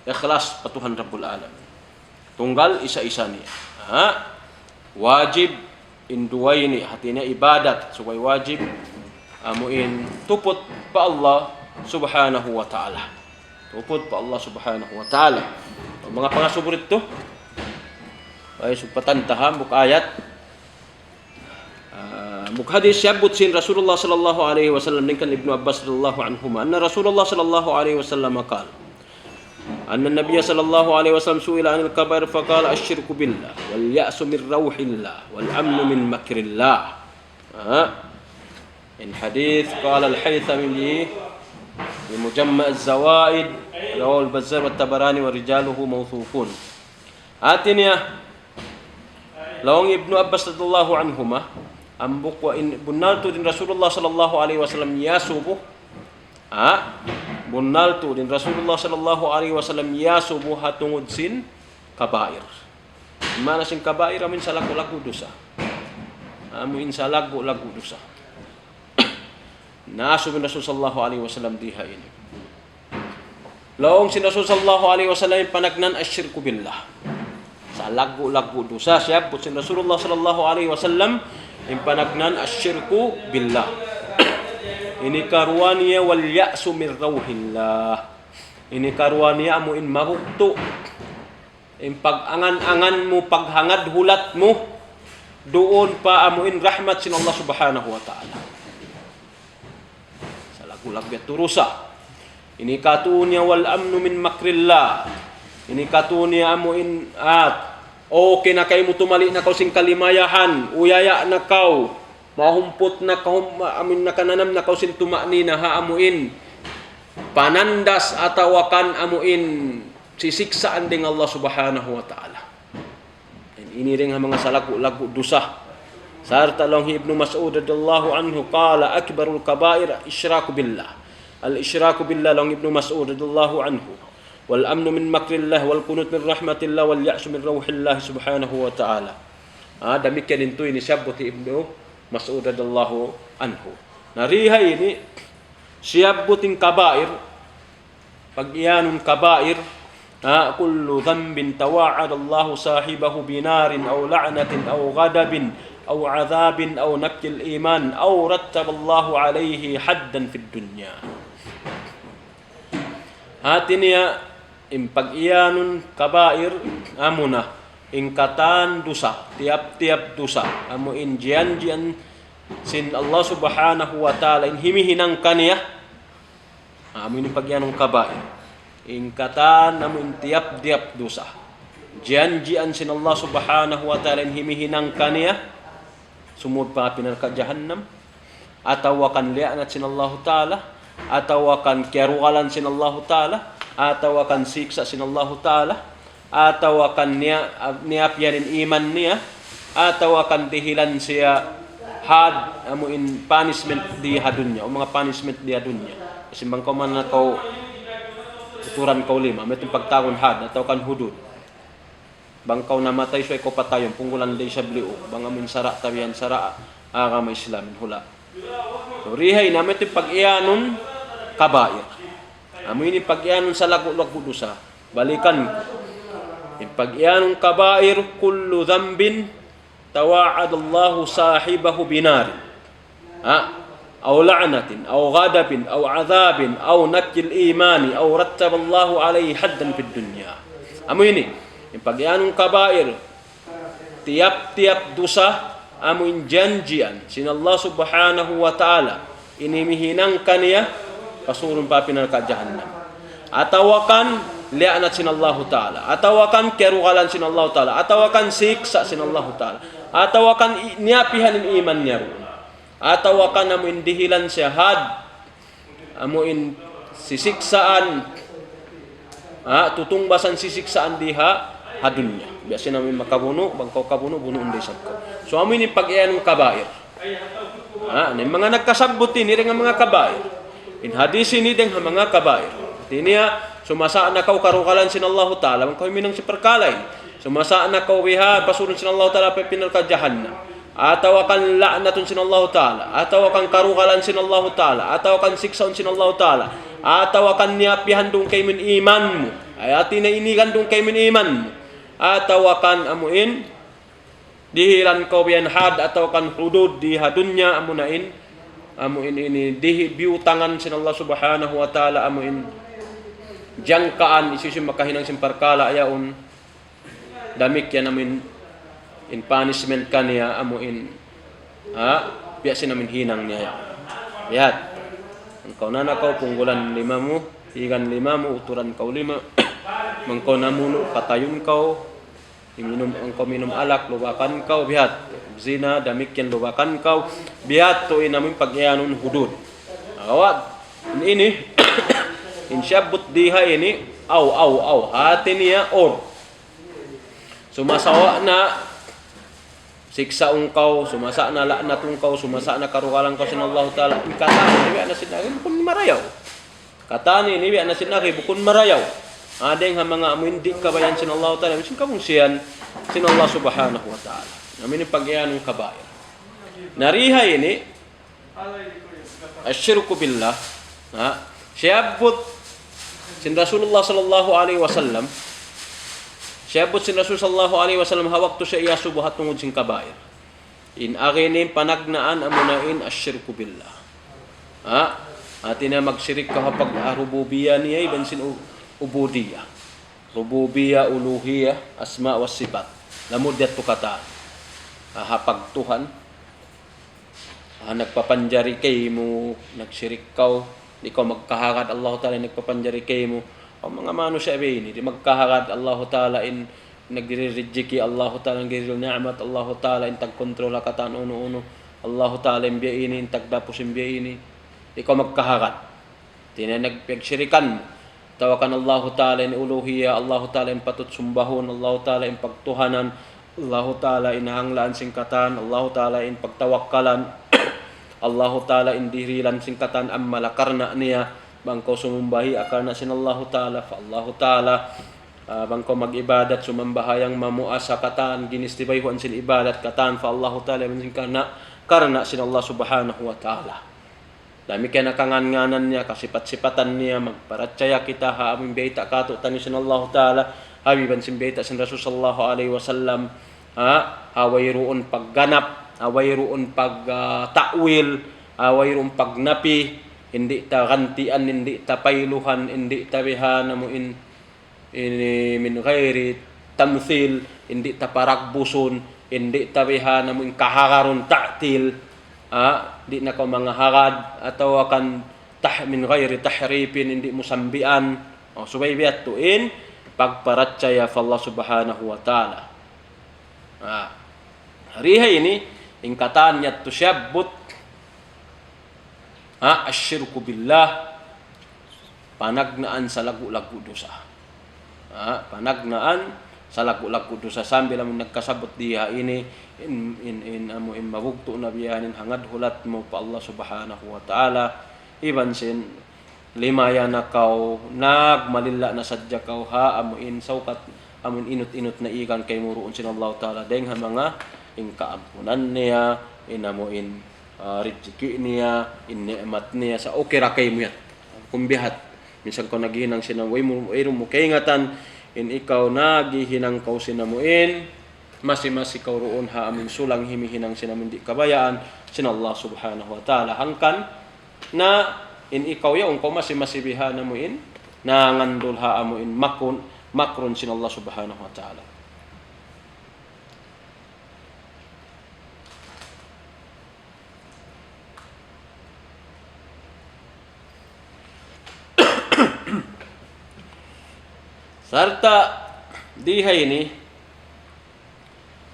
ikhlas patuhan Rabbul Alamin. Tunggal isa-isa niya. Wajib induay ini hatinya ibadat suway wajib amuin tuput pa Allah subhanahu wa ta'ala. Tuput pa Allah subhanahu wa ta'ala. Mga pangasuburit to ay supatan taham buk ayat buk hadis syabut sin Rasulullah sallallahu alaihi wasallam dengan Ibnu Abbas radhiyallahu anhuma anna Rasulullah sallallahu alaihi wasallam qala أن النبي صلى الله عليه وسلم سئل عن الكبائر فقال الشرك بالله واليأس من روح الله والأمن من مكر الله. الحديث قال الحيثمي بمجمع الزوائد رواه البزار والطبراني ورجاله موثوقون. Artinya Lawang Ibnu Abbas radhiyallahu anhuma ambuk wa in bunaltu din Rasulullah sallallahu alaihi wasallam yasubuh bunaltu din Rasulullah sallallahu alaihi wasallam yasubuh hatungod sin kabair. Mana sin kabair amin sa lagu-lagu dosa. Amin sa lagu-lagu dosa. Nasu bin Rasul sallallahu alaihi wasallam diha ini. Lawang si Rasul sallallahu alaihi wasallam panagnan asyirku billah. Sa lagu-lagu dosa siya si Rasulullah sallallahu alaihi wasallam impanagnan asyirku billah. Ini karuaniya wal ya'su min rauhillah. Ini karuaniya mo in mahukto. In pag-angan-angan mo, paghangad hulat mo, doon pa amuin rahmat sin Allah subhanahu wa ta'ala. Sa lagu-lagu turusa. Ini katunya wal amnu min makrillah. Ini katunya amuin okay na kayo mo tumali na kau sing kalimayahan, uyaya na kau, mahumpot na kau, amin nakananam na kau sin tumakni na haamuin, panandas atawakan amuin, sisiksaan ding Allah subhanahu wa ta'ala. Ini rin ang mga salagu-lagu dusa. Sarta lang Ibnu Mas'ud radhiyallahu anhu qala akbarul kabair isyraku billah. Al-isyraku billah lang Ibnu Mas'ud radhiyallahu anhu. Wal amnu min makrillah wal qunut min rahmatillah wal ya'su min rauhillah subhanahu wa ta'ala. Demikian itu ini syabut Ibnu Mas'ud radhiyallahu anhu. Nariha ini syabutin kabair, pag-iyanun kabair, kullu dhanbin tawa'ada Allah sahibahu binarin aw la'natin aw ghadabin aw 'adhabin aw nakil iman aw rattaba Allah alayhi haddan fid dunya. Hatinya pag-iyanun kabair amuna ingkatan dosa tiap-tiap dosa amo injian sin Allah subhanahu wa ta'ala in himihinang kaniya amo in pag-iyanun kabair ingkatan amo in tiap-tiap dosa jian sin Allah subhanahu wa ta'ala in himihinang kaniya sumud pa pinarka jahannam ataw kan li'anat sin Allah ta'ala ataw kan kiarualan sin Allah ta'ala atau akan siksa sin Allah Ta'ala atau akan niapyanin iman niya atau akan dihilan siya amuin punishment di hadunya o mga punishment di hadunya kasi bang kau man na kau uturan kau lima may pagtagon had atau kan hudud bang kau namatay so ikaw patayon punggulan day sa bliu bang amin sara tabihan sara agama Islamin hula so rihay na may pag-iyanon kabair. Amo ini pag-iyanon sa lagu-lagu dosa. Balikan ko. Pag-iyanon kabair kullu dhanbin tawa'ada Allah sahibahu binar. Aw la'natin aw ghadabin aw 'adhabin aw nakil imani aw rattaba Allah alayhi haddan fid dunya. Amo ini pag-iyanon kabair tiap-tiap dosa amo janjian sin Allah subhanahu wa ta'ala inimihinang kaniya pasurun pa pinarka jahannam atawakan li'anat sin Allah ta'ala atawakan kerugalan sin Allah ta'ala atawakan siksa sin Allah ta'ala atawakan niapihan in iman niya ron atawakan amuin dihilan siya amuin sisiksaan tutungbasan sisiksaan diha hadunya biasa namin makabuno bangkaw kabuno buno unday sabko so amuin yung pag-iyan ng kabair mga nagkasabot din nga mga kabair in hadis ini deng mga kabair. Tinia sumasaan na kau karukalan sin Allah Ta'ala. Mang kau minang si perkalay. Sumasaan na kau wiha basurun sin Allah Ta'ala pepinal ka jahannam. Ataw akan la'natun sin Allah Ta'ala. Ataw akan karukalan sin Allah Ta'ala. Ataw akan siksaun sin Allah Ta'ala. Ataw akan niapihan dung kay min iman mo. Ayati na inigan dung kay min iman mo. Ataw akan amuin dihilan kau biyan had ataw akan hudud di hadunya amunain amuin ini biutangan sin Allah subhanahu wa ta'ala amuin jangkaan isusim makahinang simparkala ayaun damik yan amuin in punishment kaniya amuin biyasin namin hinang niya yat kau nanakaw punggulan lima mo higan lima mo uturan kau lima mangkau namuno patayun kau engkau minum alak lubakan kau bihat zina damik yan lubakan kau bihat to inamin pag-iyanon hudud awad ini insyabut diha ini aw hati niya or sumasawa na siksa ungkaw, sumasa na laknat ungkaw, sumasa na karugalan ko sin Allah Ta'ala. Katani, nibi na sinari, bukun marayaw. Katani, nibi na sinari, bukun marayaw. Adeng ha mga hindi kabayan sin Allah Ta'ala. Misin kabungsiyan sin Allah Subhanahu wa Ta'ala. Namin yung pag-iyan ng kabayan. Nariha ini, asyirku billah, siyabot sin Rasulullah sallallahu alaihi wasallam, siyabot sin Rasul sallallahu alaihi wasallam hawak to siya iyasubuhat tungod sin kabair. In akinin panagnaan amunain asyirku billah. Atin na magsirik ka kapag rububiyya niya iban sin ubudiyya. Rububiyya, uluhiyya, asma was sifat. Lamod yat tukata. Hapag Tuhan. Nagpapanjari kay mo, nagsirik ka, di ka magkahagat Allah Ta'ala, nagpapanjari kay mo. O mga mano siya ini, di magkahagat Allah Ta'ala, in nagre-rejeki Allah Ta'ala, nagre-rejeki ni'mat Allah Ta'ala, in tagkontrola kataan uno-uno, Allah Ta'ala, in biya ini, in tagdapos in biya ini, di ka magkahagat. Nagpagsirikan mo, tawakan Allah Ta'ala, in uluhiyya, Allah Ta'ala, in patutsumbahon, Allah Ta'ala, in pagtuhanan, Allah Ta'ala, in hanglaan singkatan, Allah Ta'ala, in pagtawakkalan, Allah Ta'ala indirilan singkatan ang malakarna niya bangko sumumbahi akarna sin Allah Ta'ala fa Allah Ta'ala bangko mag-ibadat sumambahayang mamuasa katan ginistibayhuan sin ibadat katan fa Allah Ta'ala singkana karna sin Allah Subhanahu wa Ta'ala. Dami kaya nakangan-nganan niya kasipat-sipatan niya magparatsaya kita ha aming beita kato tani sin Allah Ta'ala habiban sin beita sin Rasul sallallahu alaihi wasallam haway roon pagganap awayroon pag-ta'wil, awayroon pagnapi, hindi ta gantian, hindi ta payluhan, hindi ta bihana mo in min ghairi tamthil, hindi ta paragbuson, hindi ta bihana mo in kahagaron ta'til, di na ka mga harad, atau akan min ghairi tahripin, hindi mo sambian, subay biyat tuin, pagparatsaya fa Allah Subhanahu wa Ta'ala. Hariha ini, ingkatan niya tusyabut asyirku billah panagnaan sa lagu-lagu dosa. Panagnaan sa lagu-lagu dosa sambil mo nagkasabot diha ini in mabugto na biyanin hangad hulat mo pa Allah Subhanahu wa Ta'ala iban sin limaya na kaw nagmalilla na sadya kaw amuin saukat amun inut-inut na ikan kay muruon sin Allah Ta'ala deng ha mga in kaampunan niya, inamuin rizki niya, in ni'mat niya, sa okay rakay mo yan. Kumbihat. Minsan ko naghihinang sinamuin mo, mo kaingatan, in ikaw naghihinang kaw sinamuin, masi-masi kaw roon ha amin sulang himihinang sinamuin di kabayaan, sin Allah Subhanahu wa Ta'ala. Hangkan na in ikaw yaong kaw masi-masi biha namuin, nangandol ha amuin makron sin Allah Subhanahu wa Ta'ala. Sarta diha ini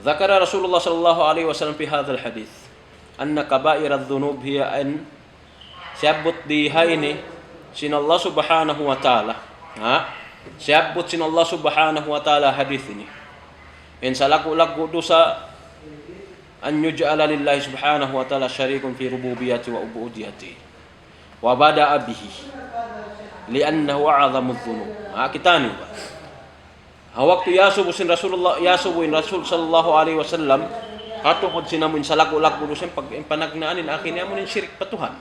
ذكر رسول الله صلى الله عليه وسلم في هذا الحديث أن كبائر الذنوب هي أن سيبت diha ini sin Allah Subhanahu wa Ta'ala siyabot sin Allah Subhanahu wa Ta'ala hadith ini in sa lagu-lagu dosa an yuj'ala lillahi Subhanahu wa Ta'ala syarikun fi rububiyyati wa ubudiyati wa bada'a bihi li'annahu a'zamu dhunub. Kita ni waktu yasubu sin Rasulullah yasubuin Rasul sallallahu alaihi wasallam katuhod sinamun sa lagu-lagu dosa pag panagnaanin akin amun syirik patuhan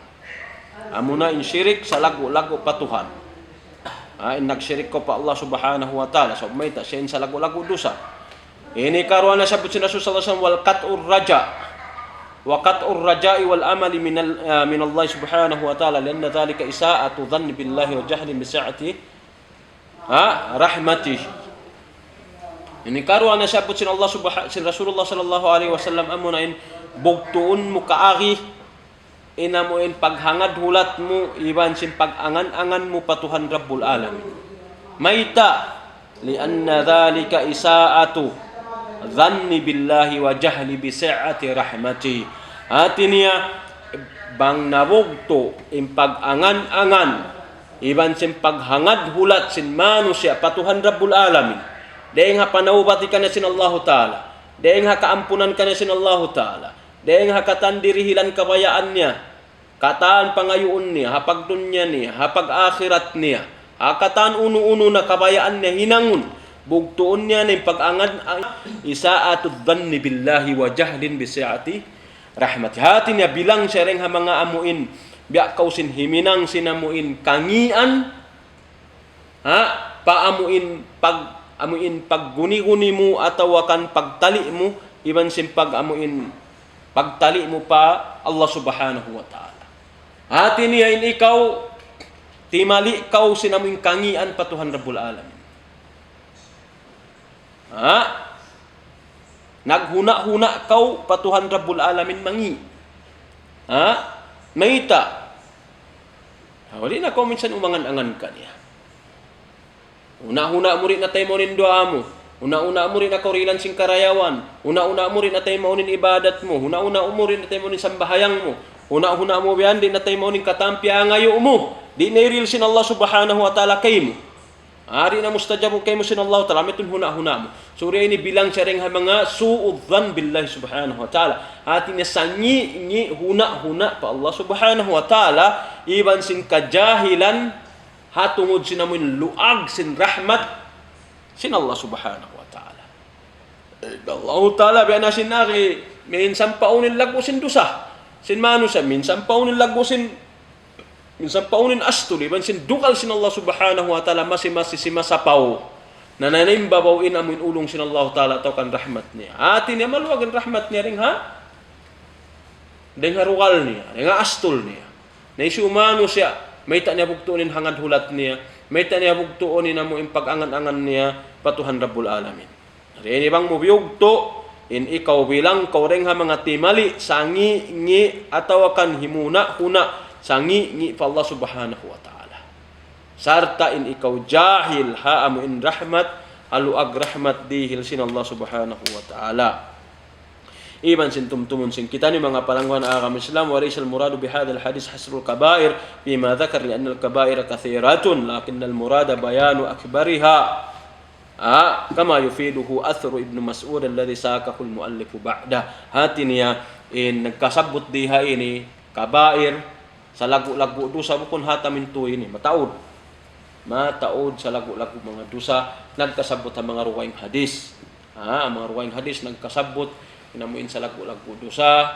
amuna in syirik sa lagu-lagu patuhan in nagsyirik ko pa Allah Subhanahu wa Ta'ala so may ta siya sa lagu-lagu dosa ini karuan na sabot sin Rasul sallallahu alaihi wasallam wal qat'ur raja wa qat'ur raja'i wal amali min Allah Subhanahu wa Ta'ala lianna dhalika isa'atu dhanni billahi wa jahli bi sa'ati rahmatihi. Ini karuan na sabot sin Allah sin Rasulullah sallallahu alaihi wasallam amunain bugtuon mo kaagi inamuin paghangad hulat mo iban sin pagangan-angan mo patuhan Rabbul Alamin. Maita lianna dhalika isaatu dhanni billahi wa jahli bi sa'ati rahmati. Atinya bang nabugto in pagangan-angan iban sin paghangad hulat sin manusia patuhan Rabbul Alamin. Dahil nga panawbati ka na sin Allah Ta'ala. Deng hakaampunan ka niya sin Allah Ta'ala. Deng hakatandirihilan kabayaan niya. Kataan pangayuon niya, hapag dunya niya, hapag akhirat niya. Hakataan uno-uno na kabayaan niya hinangon. Bugtuon niya ng pag-angan isaatud dhanni billahi wa jahlin bisiati rahmati. Hati niya bilang siya rin mga amuin. Biya kausin himinang sinamuin kangian. Paamuin amuin pagguni-guni mo ataw kan pagtali mo. Iban sin pag-amuin pagtali mo pa Allah subhanahu wa ta'ala. Hati niya in ikaw, timali kau sinamuin kangian patuhan Rabbul Alamin. Naghuna-huna kau patuhan Rabbul Alamin mangi. Maita. Wali na kau minsan umangan-angan ka niya. Una-una mo rin na tayo maunin doa mo. Una-una mo rin na kaurilan sing karayawan. Una-una mo rin na tayo maunin ibadat mo. Una-una mo rin na tayo maunin sambahayang mo. Una-una mo biyan, di na tayo maunin katampi angayo mo. Di na iril sin Allah subhanahu wa ta'ala kay mo. Ari na mustajabu kay mo sin Allah ta'ala. Metun huna-huna mo. Surya ini bilang siya rin mga su'udhan billahi subhanahu wa ta'ala. Hati niya sangi huna-huna pa Allah subhanahu wa ta'ala. Iban sin kajahilan hatungod sinamuin luag sin rahmat sin Allah subhanahu wa ta'ala. Allah ta'ala biya na sinaki minsan paunin lago sin dusa. Sin manusa minsan paunin lago sin minsan paunin astuli ban sin dukal sin Allah subhanahu wa ta'ala masi simasapaw na nanimbabaw amuin ulong sin Allah ta'ala atau kan rahmat niya. Ati niya maluwagan rahmat niya ring dengan rugal niya, dengan astul niya. Na isumano siya, may ta niya bugtuunin hangad hulat niya, may ta niya bugtuunin amo yung pag-angan-angan niya patuhan Rabbul Alamin. Rini bang mubiyugto, in ikaw bilang kau ring mga timali, sangi, ngi, atawakan himuna, huna, sangi, ngi, pa Allah subhanahu wa ta'ala. Sarta in ikaw jahil, amo in rahmat, aluag rahmat dihil sin Allah subhanahu wa ta'ala. Iban sin tumtumun sin kita ni mga palangwan agam Islam wa laysa al-muradu bihadha al-hadis hasrul kabair bima dhakar li anna al-kabair kathiratun lakin al-murada bayanu akbariha kama yufiduhu athru ibn Mas'ud alladhi sakahu al-muallif ba'da. Hati niya in nagkasabot diha ini kabair sa lagu-lagu dosa bukon hatamin tu ini mataud sa lagu-lagu mga dosa nagkasabot ang mga ruwayang hadis. Mga ruwayang hadis nagkasabot inamuin sa lagu-lagu dosa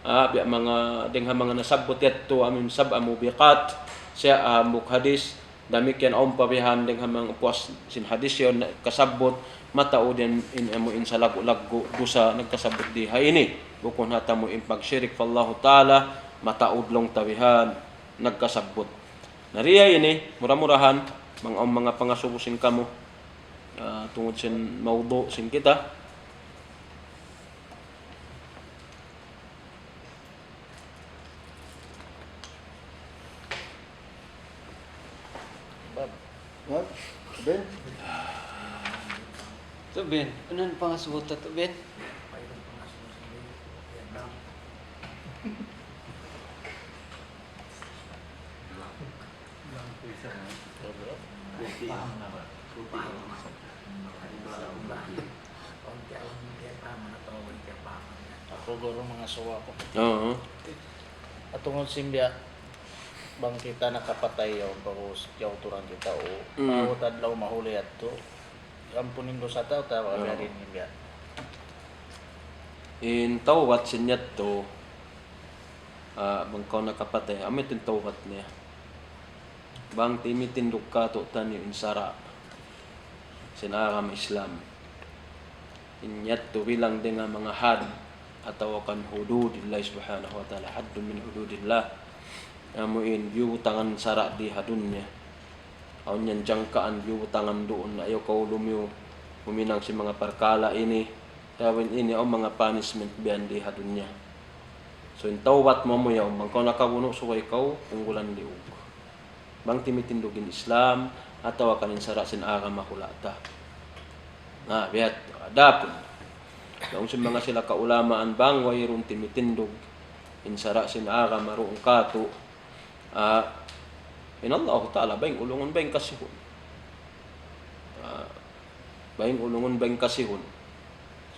biya mga dengha mga nasabot yato amin sab amubiqat siya muk hadis damikyan om pabihan dengha mga puas sin hadis yon kasabot mataod yan inamuin sa lagu-lagu dosa nagkasabot diha ini bukon hata mo in pagsyirik fa Allah ta'ala mataod long tabihan nagkasabot nariya ini mura-murahan mga pangasubusin kamo tungod sin maudo sin kita. What? Ben? So Ben, ano pangasubot to Ben? Ako guro mga suwa ko. Oo. Atungod simbya bang kita nakapatay yung bagus yung turang kita o mawat adlaw mahuli ato ampunin do sa tao tawa garin niya In tawat sinyat to bang kau nakapatay amit in tawat niya bang timitindog ka to tani insara sinagam Islam inyat to bilang dengan mga had atau kan hududillah subhanahu wa ta'ala haddun min hududillah amuin yutangan sarak di hadunnya aun yan jangkaan yutangan doon ayaw kau lumiyo huminang si mga perkala ini tawin ini o mga punishment biyan di hadunnya so in tawat mo mo yaw bang kau nakabuno so ikaw unggulan liug bang timitindugin Islam atau kanin sarak sin aga makulata biat adapun kung sin mga sila kaulamaan bang wayrun timitindug in sarak sin aga maruong kato in Allah Ta'ala baing ulungon baing kasihon baing ulungon baing kasihon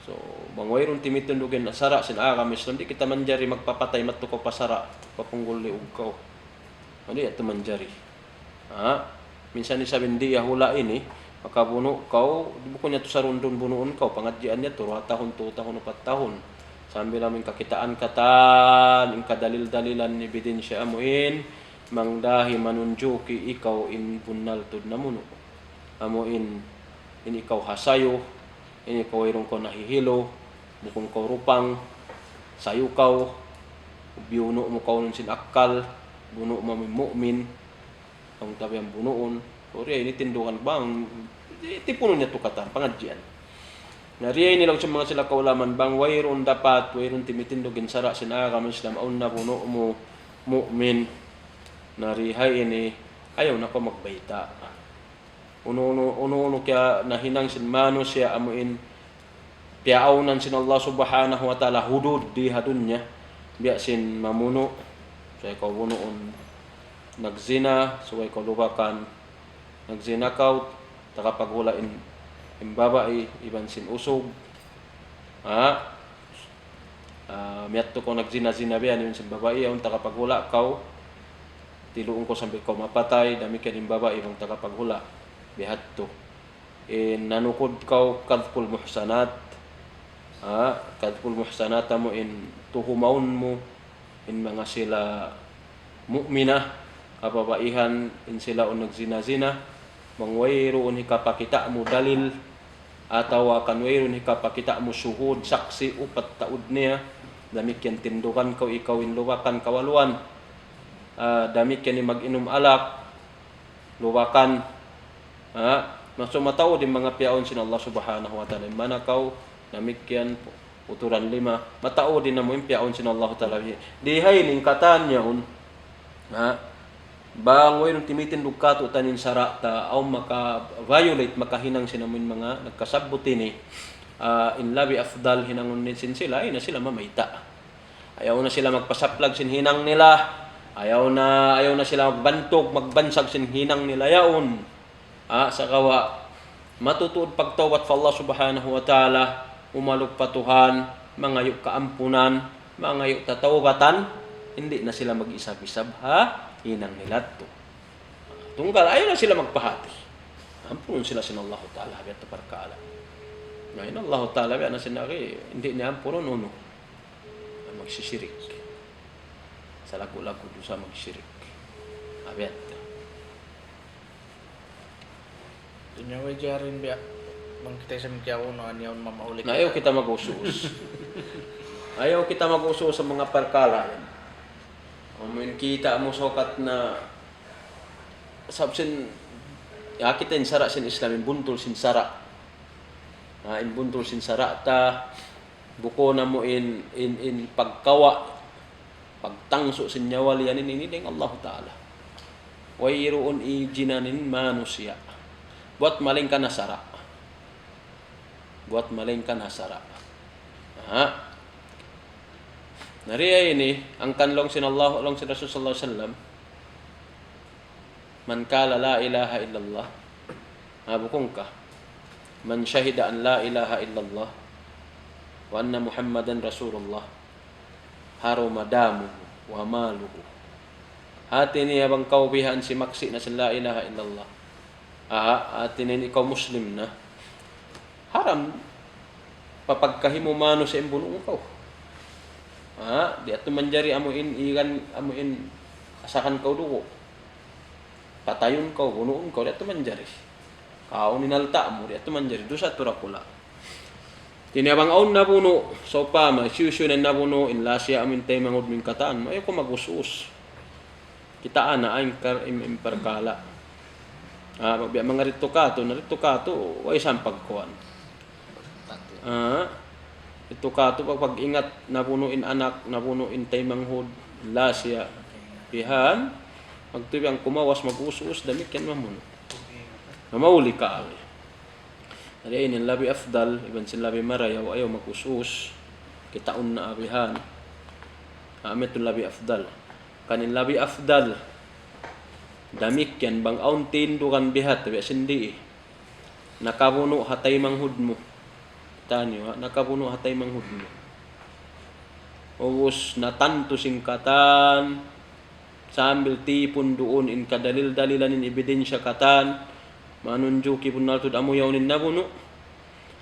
So, bangwayron timitundugin na sara sin agam Islam, di kita manjari magpapatay matto ko pasara, papungguli ugkaw. Hindi ato manjari. Minsan ni sabin di hula ini, makabuno kau, di buko niya to sa rundon bunuon kau, pangadjian niya to, 2 tahun, 4 tahun. Sambil namin kakitaan katan, yung kadalil-dalilan ni ebidensya amuin, mangdahi manunjuki ikaw in bunal tud na muno. Amuin, in ikaw hasayo, ini kau irong ko nahihilo, bukong kau rupang, sayo kau, biuno mo kau nun sin akal, buno mo mu'min, ang tabi ang bunoon. Ori ini tindukan bang, tipuno niya tukatan, pangadjian. Nariay nilang sa mga sila kaulaman bang, wayron dapat, wayron timitindugin sara sinagam Islam, aun na buno mo mu'min. Narihay ini, ayaw na ko magbayta. Uno kaya nahinang sin mano siya amuin piaunan sin Allah subhanahu wa ta'ala hudud di hadunya biya sin mamuno so ikaw bunoon nagzina so ikaw lubakan nagzina kaw takapaghula in babae iban sin usog miyadto ko nagzina-zina biya sin babae aun takapaghula kaw tiluon ko sambil kaw mapatay dami kaning babae ibang takapaghula bihatto nanukod kau kadhful muhsanat kadhful muhsanat mo in tuhumaon mo in mga sila mu'minah kababaihan in sila on nagzina-zina mangwayron hikapakita mo dalil ataw kanwayron hikapakita mo suhud saksi upat taud niya damik yan tindukan kau ikaw in luwakan kawaluan damik yan mag-inom alak luwakan so matao din mga piaon sin Allah subhanahu wa ta'ala manakaw namikyan uturan 5 matao din na mo yung piaon sin Allah ta'ala dihay ning katan yaon bang way nung timitindug kato tanin sarata aw maka-violate makahinang sinamin mga nagkasabbuti ni in labi afdal hinangon sin sila ay na sila mamayta ayaw na sila magpasaplag sin hinang nila ayaw na sila magbantog magbansag sin hinang nila yaon sa kawa matutuod pagtawat sa Allah subhanahu wa ta'ala umalog patuhan mangayok kaampunan mangayok tatawbatan hindi na sila mag-isab-isab hinang nila to tunggal ayaw na sila magpahati ampunon sila sin Allah ta'ala habit to parkaala ngayon Allah ta'ala biya na sinaki hindi niya ampunon uno magsisirik sa lago-lago doon sa magsirik habit Tunyawa jarin biya bang kita sa mikyaw no anyaw mamahuli na ayaw kita mag-usus ayaw kita mag-usus sa mga parkala amin kita mo sokat na sabsin kita in sara sin Islam in buntol sin sara in buntol sin sara ta buko na mo in pagkawa pagtangso sin nyawali yan ini ding Allah ta'ala wayroon ijinanin manusia buat maling ka nasara. Buat maling ka nasara. Nariya ini, ang kanlong sin Allah, along sin Rasul sallallahu alaihi wasallam, man kala la ilaha illallah, bukong ka, man syahida an la ilaha illallah, wa anna Muhammadan Rasulullah, haruma damuhu wa maluhu. Hati niya bang kaubihan si maksi na sin la ilaha illallah, atinin ikaw Muslim na haram papagkahimo mano sa imbunong ikaw di ato manjari amuin asahan kau dugo patayon kau bunuon kau di ato manjari kau ninalta mo di ato manjari dosa turakula tinabang aun na buno so pa masyusyo na buno in lasya amin tay mangod min kataan mayo ko magusus kitaan na ay imparkala mga rito kato way isang pagkuhan ito kato pag ingat napunuin anak napunuin tay manghod lasya pihan magtubang kumawas mag-usus damit yan mamuno mamauli ka ali ini labi afdal iban sin labi marayaw ayaw mag-usus kitaon na abihan amet labi afdal kanin labi afdal damik yan bang aun tindukan bihat tabi sindi nakabuno hatay manghud mo Tani nakapuno hatay manghudno. Ubus natanto singkatan sambil tipon doon in kadalil-dalilan in ebidensya katan manunjuki punal tud amu yaunin nabuno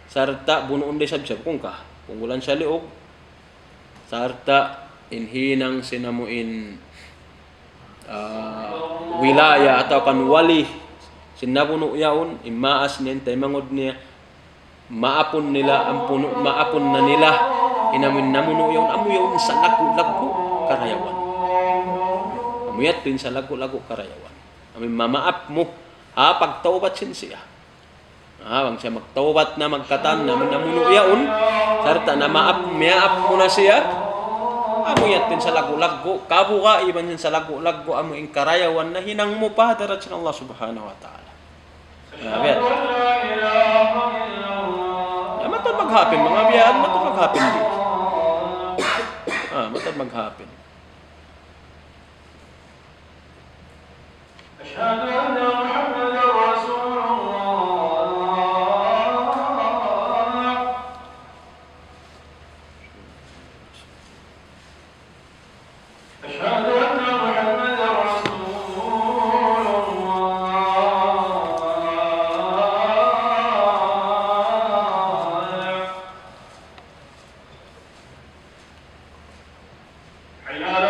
sarta bunuon de sabsab kung ulan sa liog sarta inhinang sinamuin wilaya atau kan wali sinabuno yaun imaas niya tay mangod niya maapon na nila inamin namuno yaun amu yaun sa lagu-lagu karayawan amuyat din sa lagu-lagu karayawan amin mamaap mo pagtaubat siya wang siya magtaubat na magkatan na namuno yaun sarta na miaap mo na siya amuyat din sa lagu-lagu kabuka iban din sa lagu-lagu amu ing karayawan na hinang mo pa darat sa Allah subhanahu wa ta'ala matod maghapin mga biyan matod maghapin di matod maghapin أشهد أن محمدا رسول الله أشهد أن محمدا رسول الله حي على